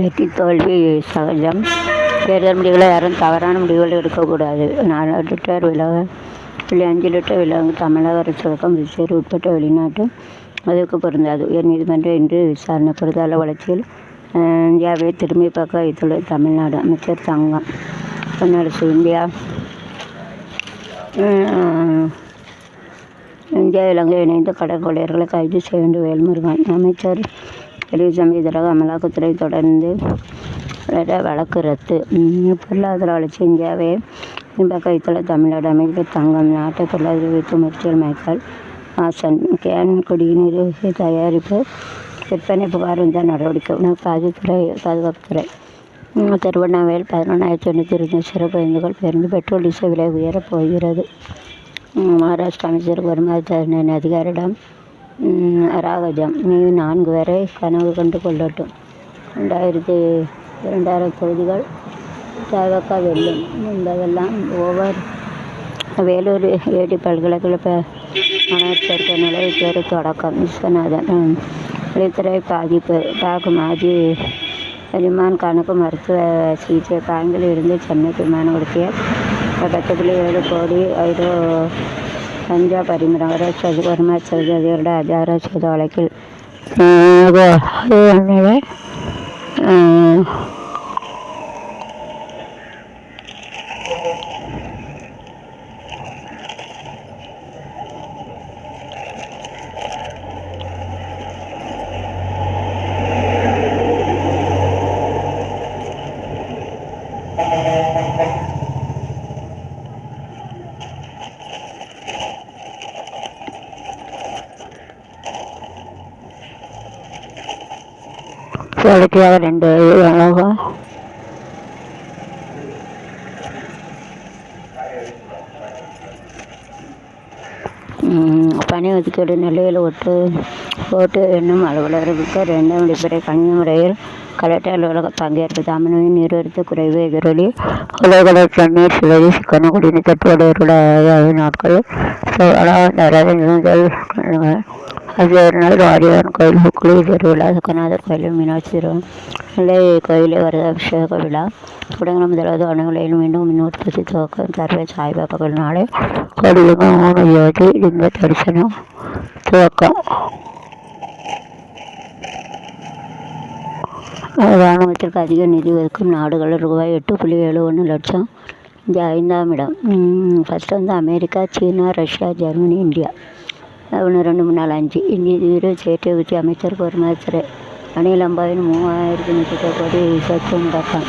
வெற்றி தோல்வி சகஜம். தேர்தல் முடிவுகளை யாரும் தவறான முடிவுகள் எடுக்கக்கூடாது. 4 லிட்டர் விலை 5 லிட்டர் விலை தமிழக அரசுக்கும் புதுச்சேரி உட்பட்ட வெளிநாட்டு அதுக்கு பொருந்தாது. உயர்நீதிமன்றம் இன்று விசாரணை. பொருளாதார வளர்ச்சியில் இந்தியாவை திரும்பி பார்க்க வைத்துள்ளது தமிழ்நாடு. அமைச்சர் தங்கம் தென்னரசு. இந்தியா இலங்கை இணைந்து கடற்கொள்ளையர்களை கைது செய்ய வேண்டும் வேல்முருகன். அமைச்சர் பெரியசாமி எதிராக அமலாக்கத்துறை தொடர்ந்து வழக்கு ரத்து. பொருளாதார வளர்ச்சி இந்தியாவை திரும்பி வைத்துள்ள தமிழ்நாடு. அமைச்சர் தங்கம். நாட்டை பொருளாதார வைத்து முயற்சியில் மைக்கேல் ஹாசன். கேன் குடிநீர் தயாரிப்பு விற்பனை புகார் வந்த நடவடிக்கை. உணவு பாதுகாப்புத்துறை. திருவண்ணாமலையில் 11,092 சிறப்பு பேருந்துகள் பேருந்து பெட்ரோல் டீசல் விலை உயரப் போகிறது. மகாராஷ்டிரா அமைச்சருக்கு வருமான தண்டனை அதிகாரியிடம் ராகஜம். நீ 4 பேரை கனவு கண்டு கொள்ளட்டும். 2000 தொகுதிகள் தவக வெல்லும் என்பதெல்லாம் ஓவர். வேலூர் ஏடி பல்கலைக்கழக மாணவர் சேர்க்கை நுழைவுத் தேர்வு தொடக்கம். விஸ்வநாதன். வெளித்துறை பாதிப்பு. பாக் மாஜி இமான் கானுக்கு மருத்துவ சிகிச்சை. பாங்கில் இருந்து சென்னைக்கு விமானம் கொடுத்திய 10.7 கோடி ஐரோ கஞ்சா பறிமுதல். வருமான அதிகாரியோட அஜார செய்த வழக்கில் தொடர்ச்சியாக 2 பணி ஒதுக்கீடு. நெல்லையில் ஓட்டு எண்ணும் அலுவலர்களுக்கு 2ஆம் விடுமுறை. கணினி முறையில் கலெக்டர் அலுவலக பங்கேற்பு. தமிழ்நாட்டின் நீர்வரத்து குறைவு எதிரொலி. உலக தண்ணீர் சிலரி சிக்கன குடிநீர் தட்டுப்பாடு 5 நாட்கள் வாரியார் கோயில் குளிர் திருவிழா. கநாதர் கோயிலில் மீனாட்சி நெல்லை கோயிலில் வருடாபிஷேக விழா தொடங்கின. முதலாவது அணுகுலையில் மீண்டும் மின் உற்பத்தி துவக்கம். தர்வே சாய்பாபா கோயில் நாளை கோடிலிங்க 3 ஜோதி லிங்க தரிசனம் துவக்கம். இராணுவத்திற்கு அதிக நிதி ஒதுக்கும் நாடுகள் ரூபாய் 8.71 லட்சம். இந்தியா 5ஆம் இடம். ஃபஸ்ட்டு அமெரிக்கா, சீனா, ரஷ்யா, ஜெர்மனி, இந்தியா. 1 2 3 4 5. இந்திய சேட்டை உச்சி அமைச்சருக்கு வருமானத்துறை. அணில் அம்பாவின் 3,100 கோடி சொத்து முடக்கம்.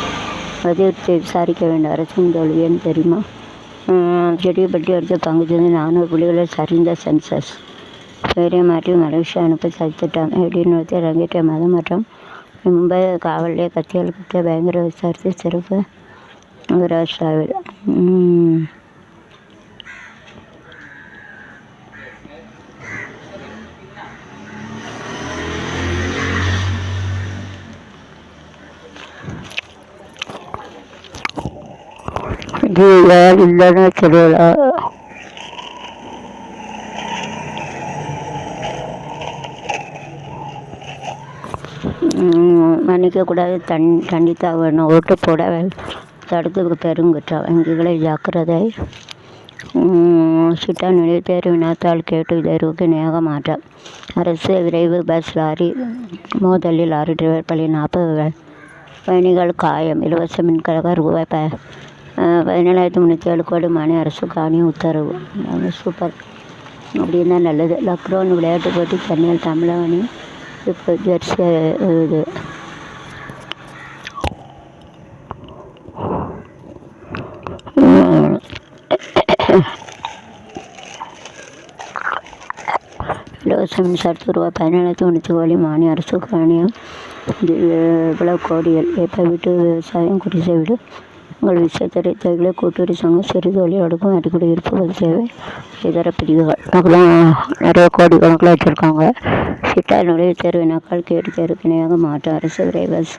வலியுறுத்தி விசாரிக்க வேண்டும். அரசின் தோல்வியன்னு தெரியுமா? செடியப்பட்டி அடுத்த பங்குச்சந்தை 400 புள்ளிகளில் சரிந்த சென்சஸ். பெயரை மாற்றி மலேசியா அனுப்ப சதித்திட்டம். நிறுத்தி அரங்கேற்ற மதம் மற்றும் மும்பை காவலிலே கத்தியால் குத்திய பயங்கர விசாரித்து சிறப்பு. மகாராஷ்டிராவில் இல்லைன்னு சொல்லல. மன்னிக்கக்கூடாது, தண்டித்தாக வேணும். ஓட்டு போட தடுத்து பெருங்குற்றம். வங்கிகளை ஜாக்கிரதை. சிட்டா நிலையில் தேர்வு வினாத்தாள் கேட்டு தேர்வுக்கு நேக மாற்றம். அரசு விரைவு பஸ் லாரி மோதலில் லாரி டிரைவர் பள்ளி 40 பயணிகள் காயம். இலவச மின்கழக ரூபாய் 17,307 கோடி மானிய அரசு காணிய உத்தரவு. சூப்பர், அப்படின்னு தான் நல்லது. லக்னோ விளையாட்டுப் போட்டி சென்னையில் தமிழக அணி ஜெர்சி இது. இலவச மின்சாரத்துக்கு ரூபாய் 17,307 கோடி மானிய அரசு காணியம். இவ்வளவு கோடிகள் எப்போ வீட்டு விவசாயம் குடிசை வீடு உங்கள் விசைத்தறி தொழிலை கூட்டுறவு சங்கம் சிறு தொழில் அடுக்கும் அடிக்கடி இருப்பு பொது சேவை இதர பிரிவுகள் நிறைய கோடி கணக்கில் வச்சுருக்காங்க. சிட்டா நுழைவுத் தேர்வு வினாக்கள் கேட்டு தேர்வுக்கு இணையாக மாற்றம். அரசு விரைவஸ்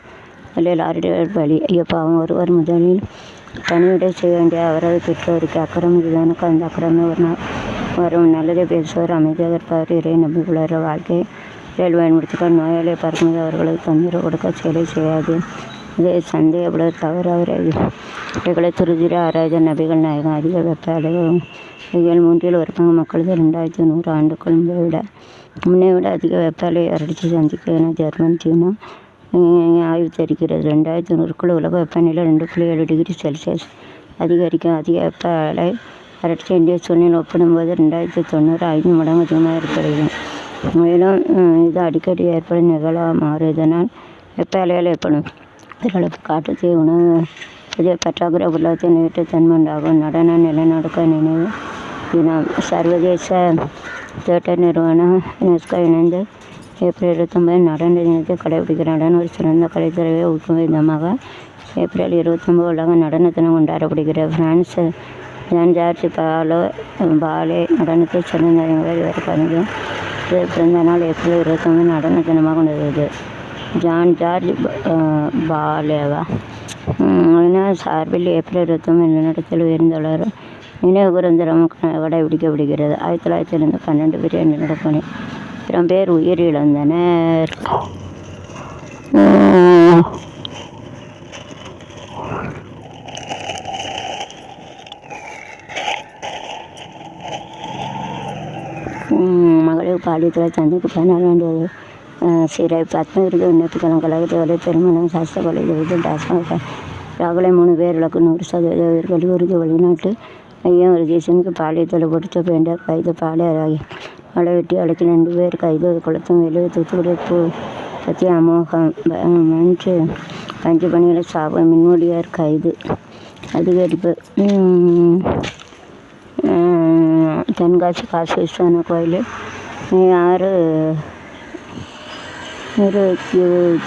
லாரி டிரைவர் பலி. ஐயப்பாவும் ஒருவர் முதலில் பணிவிடை செய்ய வேண்டிய அவரது பெற்றோருக்கு அக்கறம். இதுதானுக்கு அந்த அக்கறமே ஒரு நாள் வரும். நல்லதை பேசுவார், அமைதியாக இருப்பார், இறை நம்பிக்கையுள்ள வாழ்க்கை ஏப்ரல் பயன்படுத்திக்க நோயாளியை பார்க்கும்போது அவர்களுக்கு தொந்தரவு கொடுக்க செயலை செய்யாது. இதை சந்தேகப்பட தவறு அவர்களை துருதிர ஆராய்ந்த நபிகள் நாயகம் அதிக வெப்ப அலைகள் 3 ஒரு பங்கு மக்களுக்கு 2100 ஆண்டுக்குள் முன்னே விட அதிக வெப்ப அலை வறட்சி சந்திக்கும் என ஜெர்மன் சீனா ஆய்வு தெரிகிறது. 2100க்குள் உலக வெப்பநிலை 2.7 டிகிரி செல்சியஸ் அதிகரிக்கும். அதிக வெப்ப அலை வறட்சி இந்திய சூழ்நிலை ஒப்பிடும்போது 2090 5 மடங்கு அதிகமாக ஏற்படுகிறது. மேலும் இது அடிக்கடி ஏற்படும் நிகழ்வாக மாறும். இதனால் வெப்ப அலைகள் ஏற்படும் அளவு காட்டுத்தீ உணவு இதய பற்றாக்குறை உலகத்தை நீட்டுத்தன்மை உண்டாகும். நடன நிலநடுக்க நினைவு தினம் சர்வதேச தியேட்டர் நிறுவனம் யுனெஸ்கோ இணைந்து ஏப்ரல் 29 நடன தினத்தை கடைபிடிக்கிறது. நடனம் ஒரு சிறந்த கலைத்துறையை ஊக்குவிக்கும் விதமாக ஏப்ரல் 29 உலக நடன தினம் கொண்டாடப்படுகிறது. பிரான்ஸ் ஜான் ஜார்ஜ் பாலே நடனத்தை சிறந்த இவர் கவிஞர் பிறந்த நாள் ஏப்ரல் 29 நடன தினமாக கொண்டது. ஜான் ஜார்ஜ் பாலேவா சார்பில் ஏப்ரல் 29 நிலநடுக்கத்தில் உயர்ந்துள்ளவர் நினைவு குரந்திரம் கடைபிடிக்கப்படுகிறது. 1902 12 பேர் நிலநடுக்கம் 2 பேர் உயிரிழந்தனர். மகளிர் பாலியல் தந்தைக்கு 14 சிறை பத்ம விருது விண்ணப்பிக்கலாம். கழகத்தை பெருமளவு சாஸ்திர கொலை டாஸ்மாக் ராகுலை 3 பேர்களுக்கு 100% உயிர்கள் விருது. வெளிநாட்டு ஐயம் ஒரு தேசனுக்கு பாலியல் தொலைப்படுத்த வேண்ட கைது பாலியராகி மழை வெட்டி அழைக்கி 2 பேர் கைது. குளத்தம் வேலு தூத்துக்குடி பற்றி அமோகம் பஞ்சு பணிகளை சாபம் மின்மொழியார் கைது. அதிகரிப்பு தென்காசி காசி விஸ்வநாத கோயில் 6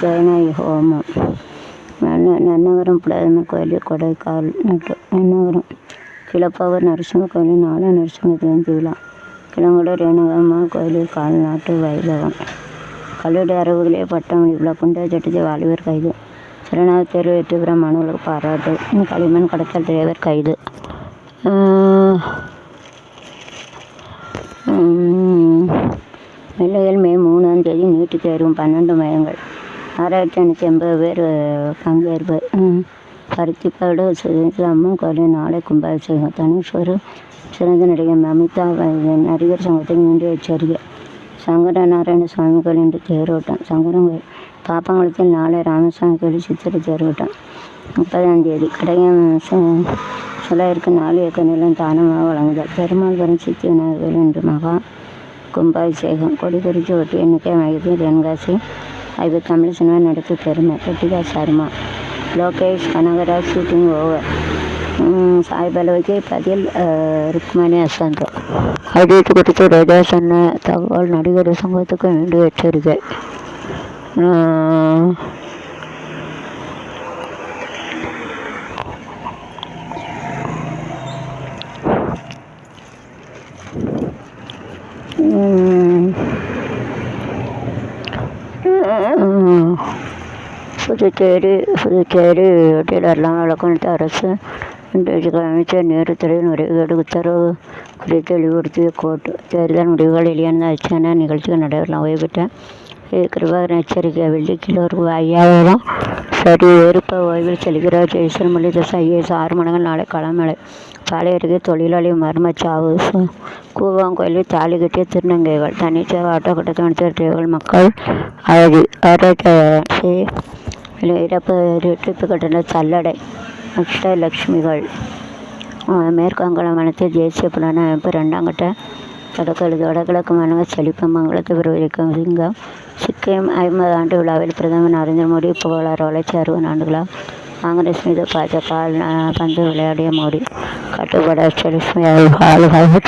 ஜனநாயக ஹோமம். நன்னகரம் பிரதமர் கோயிலில் கொடைக்கால் நட்டு. நன்னகரம் கிளப்பவர் நரசிம்ம கோயிலில் 4 நரசிம்ம ஜெயந்தி விழா. கிளங்குட ரேணுகம்மா கோயிலில் கால் நாட்டு வைபவம். கல்லூரி அரவுகளே பட்டம் விழா. குண்டா சட்டத்தை வாலிபர் கைது. சிறநாக தேர்வு வெற்றி பெற மாணவர்களுக்கு பாராட்டு. களிமண் கடத்தல் டிரைவர் கைது. நெல்லையில் மே 3ஆம் தேதி நீட்டுத் தேர்வு 12 மையங்கள் 6580 பேர் பங்கேற்பு. பருத்திப்பாடு சுதேசி அம்மன் கோயிலில் நாளை கும்பாபிஷேகம். தனுஷ்வர் சிறந்த நடிகை அமிதா நடிகர் சங்கத்துக்கு மீண்டும் எச்சரிக்கை. சங்கரநாராயண சுவாமி கோயில் இன்று தேரோட்டம். சங்கரன் கோயில் பாப்பங்குளத்தில் நாளை ராமசாமி கோயில் சித்திரை தேரோட்டம். 30ஆம் தேதி கடையம் சிலையிற்கு 4 ஏக்கர் நிலம் தானமாக வழங்குதல். பெருமாள் வரும் சித்தி விநாயகர் இன்று மகா கும்பாபிஷேகம். கொடிக்குறிச்சி ஒட்டி எண்ணிக்கை மையத்தில் தென்காசி ஐவு தமிழ் சினிமா நடத்தி பெருமை. கட்டிகா சர்மா லோகேஷ் கனகராஜ் ஷூட்டிங் ஓவர். சாய் பல்லவிக்கு பதில் ருக்மணி அசந்த். அஜித் குறித்து ரோஜா சொன்ன தகவல் நடிகர் சங்கத்துக்கு மீண்டும் எச்சரிக்கை. புதுச்சேரி டீலர்லாம் வழக்கறிஞர் அரசு அமைச்சர் நேருத்துறையின் முறைகேடு உத்தரவு குறித்து தெளிவுபடுத்திய கோர்ட். தேர்தல் முடிவுகள் வெளியான அச்சான நிகழ்ச்சிகள் நடைபெறலாம். ஓய்வு பெற்ற கிருபாகரன் எச்சரிக்கை. வெள்ளிக்கிலோ ரூ.5000 சரி வெறுப்ப ஓய்வில் செல்கிறார். ஜெய்சன் முரளிதாஸ் ஐஏஎஸ் 6 மடங்கள் நாளை களமழை. பாலை அருகே தொழிலாளி மர்மச்சாவு. கூவாங்கோயிலில் தாலி கட்டிய திருநங்கைகள். தனிச்சேவை ஆட்டோ கட்டத்தை நடத்திய டிரைவர்கள் மக்கள் ஆராய்ச்சி இறப்பு இரட்டிப்பு கட்டண சல்லடை. அஷ்டலட்சுமிகள். மேற்கு வங்காள மாநிலத்தில் தேசிய புலனாய்வு அமைப்பு 2ஆம் கட்ட தொடக்கெழுது. வடகிழக்கு மாநில செழிப்பமங்கலத்தை விரிவிக்கும் சிங்கம். சிக்கிம் 50 ஆண்டு விழாவில் பிரதமர் நரேந்திர மோடி புகழார வளர்ச்சி 60 ஆண்டுகளாக. காங்கிரஸ் மீது பாஜக பந்து விளையாடிய மோடி. கட்டுப்பாடு அஷ்டலட்சுமி பாதுகாப்பு.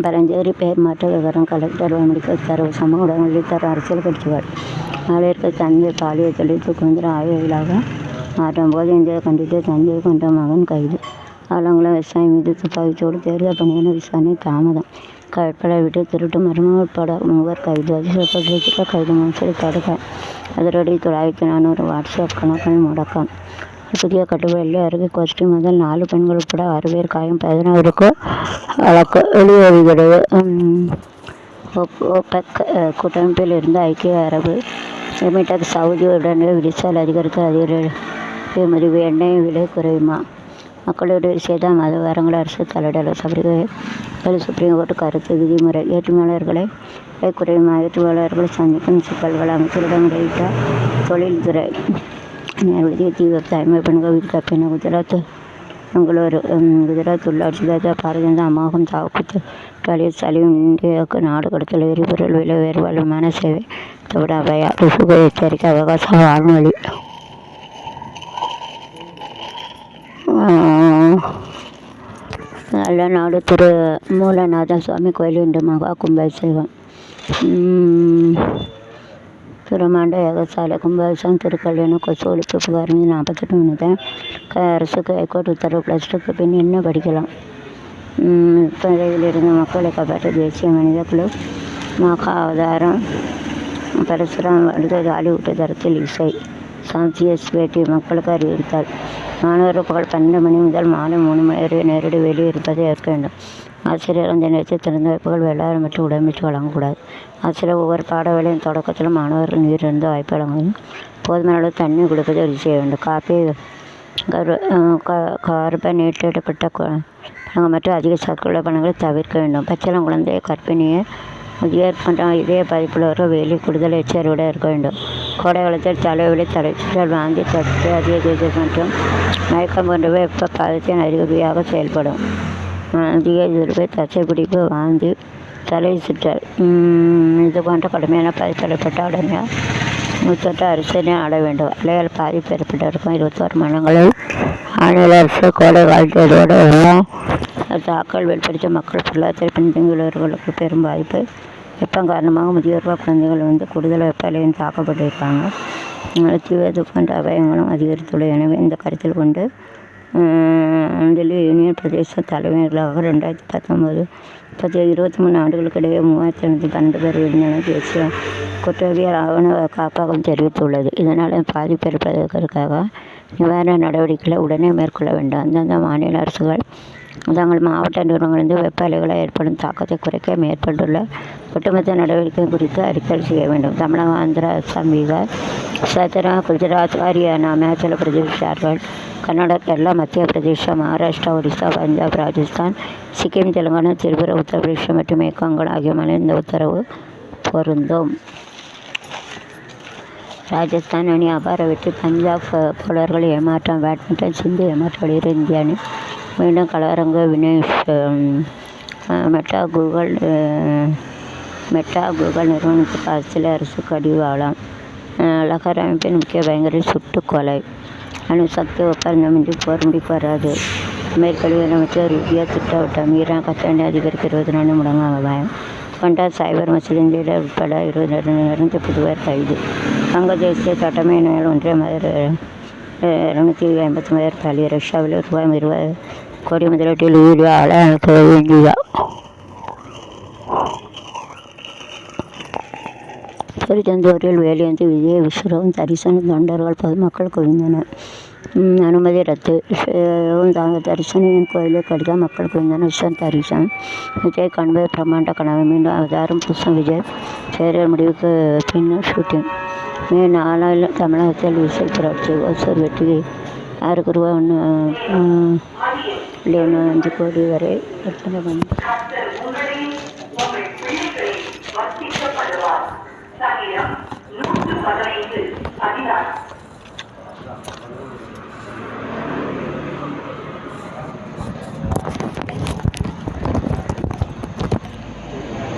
பரஞ்சேரி பெயர் மாற்ற விவரம் கலெக்டர் முடிக்க உத்தரவு. சமூக ஊடகங்களில் தர அரசியல் கட்சிகள். மகளிருக்கு தந்தை பாலியல் தொழில் சுதந்திர ஆய்வுகளாக மாற்றும் போது இந்தியா கண்டித்து தந்தையை கொண்ட மகன் கைது. ஆலங்குளம் விவசாயி மீது துப்பாக்கிச்சூடு. தேர்தல் பணியான விசாரணை தாமதம். கற்பனை விட்டு திருட்டு மர்மம் உட்பட 3 கைது. அதிசயப்பட்டிருக்கிற கைது மோசடி தடுக்க அதிரடி 900 வாட்ஸ்அப் கணக்குகள் முடக்கம். புதிய கட்டுப்பாடில் அருகே கோஷ்டி முதல் 4 பெண்கள் உட்பட 6 பேர் காயம், 16க்கும் வழக்கு. வெளியேறுகிறது. ஒபெக் கூட்டமைப்பில் இருந்து ஐக்கிய அரபு எமிரேட் சவுதி உடனே விரிசல் அதிகரிக்க முடிவு. எண்ணெய் விலை குறையுமா? மக்களுடைய விஷயத்தை மத வாரங்கள் அரசு தலையிடல. சுப்ரீம் கோர்ட் கருத்து. விதிமுறை ஏற்றுமதியாளர்களை விலை குறையுமா? ஏற்றுமதியாளர்கள் சந்திக்கும் சிக்கல்கள் அமைச்சரிடம் வெளியிட்ட தொழில்துறை. நேரடியாக தீவிர அமைப்பினர்கள் வீடு தப்பின. குஜராத் உள்ளாட்சி பாரதிய ஜனதா அமோகம் தாக்குதல். சலீம் இந்தியாவுக்கு நாடு கடத்தல். எரிபொருள் விலை உயர்வால் விமான சேவை தவிர அபாயா. ரிசுக எச்சரிக்கை. அவகாச வான்வழி. நல்ல நாடு திரு மூலநாதன் சுவாமி கோயில் இன்று மகா கும்பாபிஷேகம். பிரமாண்ட யாகசாலை கும்பாபிஷேகம். திருக்கல்யாணம். கொசு ஒழிப்பு புகார் மீது 48 மணி நேரம் அரசுக்கு ஹைகோர்ட் உத்தரவு. +2க்கு பின் என்ன படிக்கலாம்? பதவியிலிருந்து மக்களை காப்பாற்ற தேசிய மனித குழு. மகா அவதாரம். பரசுராம் அடுத்த ஹாலிவுட் தரத்தில் இசை. சான்சியஸ் பேட்டி மக்களுக்கு அறிவித்தார். மாணவர்கள் பகல் 12 மணி முதல் மாலை 3 மணி வரை நேரடி வேலை இருப்பதை ஏற்க வேண்டும். ஆசிரியர் அந்த நேரத்தில் திறந்த வாய்ப்புகள் வெள்ளாறு மற்றும் உடமைச்சு வழங்கக்கூடாது. ஆசிரியர் ஒவ்வொரு பாட வேலையின் தொடக்கத்திலும் மாணவர்கள் நீர் இருந்து வாய்ப்பு வழங்கும். போதுமான அளவு தண்ணீர் கொடுப்பதை உறுதி செய்ய வேண்டும். காப்பி கார்பனேட்டப்பட்ட பழங்கள் மற்றும் அதிக சர்க்கரை பழங்களை தவிர்க்க வேண்டும். பச்சிளம் குழந்தை, கர்ப்பிணியை, முதியோர் மற்றும் இதய பாதிப்புள்ளவர்கள் வெயிலில் கூடுதல் எச்சரிக்கையுடன் இருக்க வேண்டும். கோடை காலத்தில் தலைவலி, தலைச்சுற்றல், வாந்தி, தட்டு, அதிக தேஜஸ் மற்றும் மயக்கம் போன்றவை வெப்ப பாதத்தின் அறிகுறியாக செயல்படும். அதிக எதிர்ப்பு, தசைப்பிடிப்பு, வாந்தி, தலை சுற்றல் இது போன்ற கடுமையான பாதிப்பு ஏற்பட்ட உடனே 108 அரசினை ஆட வேண்டும். அலையால் பாதிப்பு ஏற்பட்டிருக்கும் 21 மாநிலங்களில் மாநில அரசு கோடை காலத்தோடு எல்லாம் தாக்கல் வெளிப்படுத்த மக்கள் பொருளாதார பின்தங்கியுள்ளவர்களுக்கு பெரும் பாதிப்பு. வெப்பம் காரணமாக முதியோர்கள், குழந்தைகள் கூடுதல் வெப்பநிலையும் தாக்கப்பட்டிருக்காங்க. தீவிர போன்ற அபாயங்களும் அதிகரித்துள்ளது. எனவே இந்த கருத்தில் கொண்டு டெல்லி யூனியன் பிரதேச தலைவர்களாக 2019 23 ஆண்டுகளுக்கு இடையே 3212 பேர் இருந்தனர். தேசிய குற்றவியல் ஆவண காப்பகம் தெரிவித்துள்ளது. இதனால் பாதிப்பு ஏற்படுவதற்காக நிவாரண நடவடிக்கைகளை உடனே மேற்கொள்ள வேண்டும். அந்தந்த மாநில அரசுகள் தங்கள் மாவட்ட நிறுவனங்களிலிருந்து வெப்ப அலைகளால் ஏற்படும் தாக்கத்தை குறைக்க மேற்கொண்டுள்ள ஒட்டுமொத்த நடவடிக்கை குறித்து அறிக்கை செய்ய வேண்டும். தமிழகம், ஆந்திரா, அஸ்ஸாம், பீகார், சத்தரா, குஜராத், ஹரியானா, இமாச்சல பிரதேஷ், ஜார்க்கண்ட், கர்நாடகா, கேரளா, மத்திய பிரதேசம், மகாராஷ்டிரா, ஒடிசா, பஞ்சாப், ராஜஸ்தான், சிக்கிம், தெலுங்கானா, திரிபுரா, உத்தரப்பிரதேசம் மற்றும் மேற்கு வங்காளம் ஆகிய மாநில இந்த உத்தரவு பொருந்தும். ராஜஸ்தான் அணி அபார வெற்றி. பஞ்சாப் பவுலர்கள் ஏமாற்றம். பேட்மிண்டன் சிந்து ஏமாற்றம். வெளியேற இந்திய அணி மீண்டும் கலவரங்க. வினேஷ். மெட்டா கூகுள் நிறுவனத்துக்கு ஆஸ்திரேலிய அரசு கடிவாளம். லகர் அமைப்பின் முக்கிய பயங்கர சுட்டுக் கொலை. அணுசக்தி ஒப்பந்தமின்றி போர் முடிக்கு வராது. அமெரிக்க வெளியுறவு ரூபியா திட்டவட்டம். ஈரான் கச்சா எண்ணெய் அதிகரிக்க 24 மடங்கு அபாயம். கொண்டா சைபர் மசூதி இந்தியர் உட்பட 22 பேர் கைது. வங்கதேசிய சட்டமேனால் ஒன்றிய 250 பேர் பலி. ரஷ்யாவில் ₹20 கோடி முதலீட்டில் யூரியா ஆலை அமைக்கிறது இந்தியா. திருச்செந்தூரில் வேலியேந்தி விஜய விஸ்வரூபம் தரிசனம். தொண்டர்கள், பொதுமக்கள் குவிந்தனர். அனுமதி ரத்து. தரிசனியின் கோயிலை கடித மக்கள் குவிந்தனர். விஸ்வன் தரிசனம். விஜய் காண்பது பிரமாண்ட கனவு. மீண்டும் அவதாரம். புதுசம் விஜய் சேரியல் முடிவுக்கு பின்னர் ஷூட்டிங். மே 4 தமிழகத்தில் விசில் புரட்சி. ஒசூர் வெற்றி ₹1.15 கோடி வரை விற்பனை பண்ணி